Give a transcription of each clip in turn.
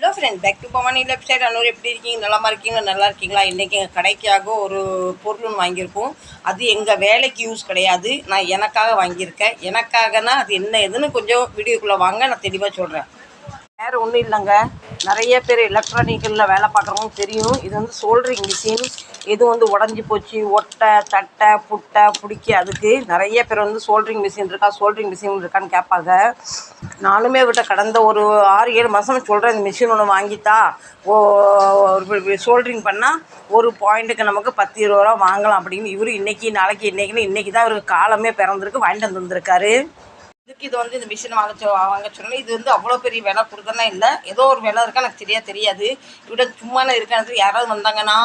Hello friend, back to Bhavani left side. Annur எப்படி இருக்கீங்க? நல்லா இருக்கீங்களா? இன்றைக்கி எங்கள் கடைக்காக ஒரு பொருள் ஒன்று வாங்கியிருக்கோம். அது எங்கள் வேலைக்கு யூஸ் கிடையாது, நான் எனக்காக வாங்கியிருக்கேன். எனக்காகனா அது என்ன எதுன்னு கொஞ்சம் வீடியோக்குள்ளே வாங்க, நான் தெளிவாக சொல்கிறேன். வேறு ஒன்றும் இல்லைங்க, நிறைய பேர் எலக்ட்ரானிக்கலில் வேலை பார்க்குறவங்க தெரியும். இது வந்து சோல்ட்ரிங் மிஷின். இது வந்து உடஞ்சி போச்சு, ஒட்டை தட்டை புட்டை பிடிக்க அதுக்கு நிறைய பேர் வந்து சோல்ட்ரிங் மிஷின் இருக்கான்னு கேட்பாங்க. நானுமே விட்ட கடந்த ஒரு 6-7 மாதம் சொல்கிறேன், இந்த மிஷின் ஒன்று வாங்கித்தா ஒரு சோல்ட்ரிங் பண்ணால் ஒரு பாயிண்ட்டுக்கு நமக்கு 10-20 ரூபா வாங்கலாம் அப்படின்னு. இவர் இன்றைக்கி தான் இவருக்கு காலமே பிறந்திருக்கு, வாங்கிட்டு வந்துருக்காரு. இதுக்கு இது வந்து இந்த மிஷினை வாங்க சொன்னேன். இது வந்து அவ்வளோ பெரிய விலை கொடுத்தனா இல்லை, ஏதோ ஒரு விலை இருக்கா எனக்கு தெரியாது. இவிட சும்மாலாம் இருக்காது. யாராவது வந்தாங்கன்னா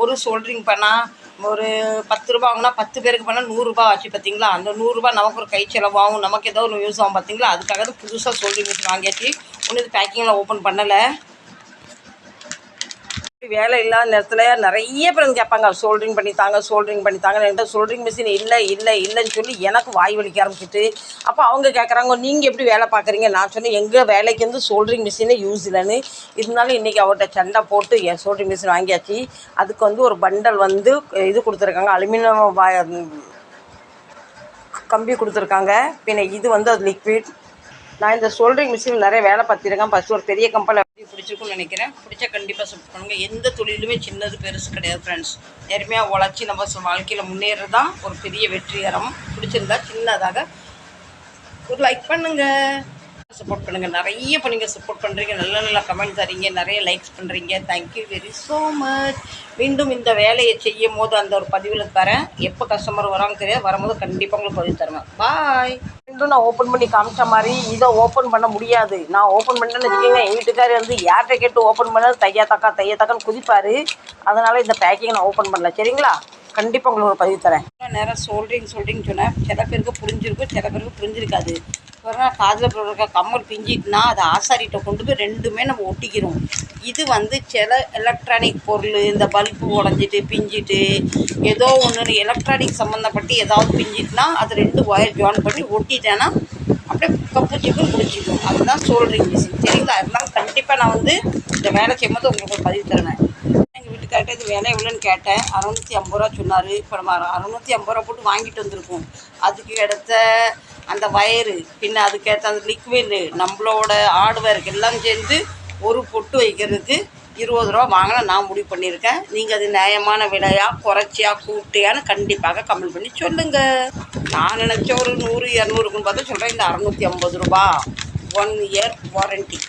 ஒரு சோல்ட்ரிங் பண்ணால் ஒரு 10 ரூபா வாங்கினா 10 பேருக்கு பண்ணால் 100 ரூபா ஆச்சு பார்த்தீங்களா? அந்த 100 ரூபா நமக்கு ஒரு கை செலவாகும், நமக்கு ஏதோ ஒன்று யூஸ் ஆகும் பார்த்தீங்களா? அதுக்காக தான் புதுசாக சோல்ட்ரிங் மிஷின் வாங்கியாச்சு. ஒன்று இது பேக்கிங்கில் ஓப்பன் பண்ணலை. வேலை இல்லாத நேரத்தில் நிறைய பேர் வந்து கேட்பாங்க, சோல்ட்ரிங் பண்ணித்தாங்க. என்கிட்ட சோல்ட்ரிங் மிஷின் இல்லைன்னு சொல்லி எனக்கு வாய் வலிக்க ஆரம்பிச்சிட்டு, அப்போ அவங்க கேட்குறாங்க, நீங்கள் எப்படி வேலை பார்க்குறீங்க? நான் சொன்னேன், எங்கள் வேலைக்கு வந்து சோல்ட்ரிங் மிஷினே யூஸ் இல்லைன்னு. இருந்தாலும் இன்றைக்கி அவர்கிட்ட சண்டை போட்டு என் சோல்ட்ரிங் மிஷின் வாங்கியாச்சு. அதுக்கு வந்து ஒரு பண்டல் வந்து இது கொடுத்துருக்காங்க, அலுமினியம் கம்பி கொடுத்துருக்காங்க. பின்ன இது வந்து அது லிக்விட். நான் இந்த சோல்ட்ரிங் மிஷின் நிறைய வேலை பார்த்துருக்கேன். ஃபஸ்ட்டு ஒரு பெரிய கம்பெனி பிடிச்சிருக்குன்னு நினைக்கிறேன். பிடிச்சா கண்டிப்பாக சப்போர்ட் பண்ணுங்கள். எந்த தொழிலுமே சின்னது பெருசு கிடையாது ஃப்ரெண்ட்ஸ். நேர்மையாக உழைச்சி நம்ம வாழ்க்கையில் முன்னேறது தான் ஒரு பெரிய வெற்றிகரம். பிடிச்சிருந்தா சின்னதாக ஒரு லைக் பண்ணுங்கள், சப்போர்ட் பண்ணுங்கள். நிறைய பண்ணுங்கள், சப்போர்ட் பண்ணுறீங்க, நல்ல கமெண்ட் தரீங்க, நிறைய லைக்ஸ் பண்ணுறீங்க. Thank you very so much. மீண்டும் இந்த வேலையை செய்யும் போது அந்த ஒரு பதிவில் தரேன். எப்போ கஸ்டமர் வராங்க தெரியாது, வரும்போது கண்டிப்பாக உங்களுக்கு பதிவு தருவேன். பாய். மீண்டும் நான் ஓப்பன் பண்ணி காமிச்ச மாதிரி இதை ஓப்பன் பண்ண முடியாது. நான் ஓப்பன் பண்ணேன்னு வச்சுக்கோங்க, எங்கள் வீட்டுக்காரர் வந்து யார்கிட்ட கேட்டு ஓப்பன் பண்ணது தையா தக்கான்னு குதிப்பார். அதனால் இந்த பேக்கிங் நான் ஓப்பன் பண்ணல. சரிங்களா? கண்டிப்பாக உங்களுக்கு ஒரு பதிவு தரேன். நேரம் சோல்ட்ரிங் சொன்னேன். சில பேருக்கு புரிஞ்சிருக்கும், சில பேருக்கு புரிஞ்சிருக்காது. காதில் போடுற கம்மல் பிஞ்சிட்டுனா அதை ஆசாரிகிட்ட கொண்டு போய் ரெண்டுமே நம்ம ஒட்டிக்கிறோம். இது வந்து சில எலக்ட்ரானிக் பொருள், இந்த பல்பு உடஞ்சிட்டு பிஞ்சிட்டு ஏதோ ஒன்று எலக்ட்ரானிக் சம்மந்தப்பட்டு ஏதாவது பிஞ்சிட்டுனா அது 2 ஒயர் ஜாயின் பண்ணி ஒட்டிட்டேன்னா அப்படியே கப்புச்சிக்கும் பிடிச்சிக்கும். அதுதான் சோல்ட்ரிங் மிஷின். சரிங்களா? இருந்தாலும் கண்டிப்பாக நான் வந்து இந்த வேலை செய்யும்போது உங்களுக்கு ஒரு பதிவு தருவேன். எங்கள் வீட்டுக்கார்ட்ட இது வேலை எவ்வளோன்னு கேட்டேன். 650 ரூபா சொன்னார். இப்போ நம்ம 650 ரூபா போட்டு வாங்கிட்டு வந்திருக்கோம். அதுக்கு எடுத்த அந்த வயரு, பின்ன அதுக்கேற்ற அந்த லிக்விடு, நம்மளோட ஹார்ட்வேருக்கு எல்லாம் சேர்ந்து ஒரு பொட்டு வைக்கிறதுக்கு 20 ரூபா வாங்கினா நான் முடிவு பண்ணியிருக்கேன். நீங்கள் அது நியாயமான விலையா, குறைச்சியா, கூட்டியான்னு கண்டிப்பாக கமெண்ட் பண்ணி சொல்லுங்கள். நான் நினச்ச ஒரு 100-200க்குன்னு பார்த்தா சொல்கிறேன். இந்த 650 ரூபா 1 இயர் வாரண்ட்டி.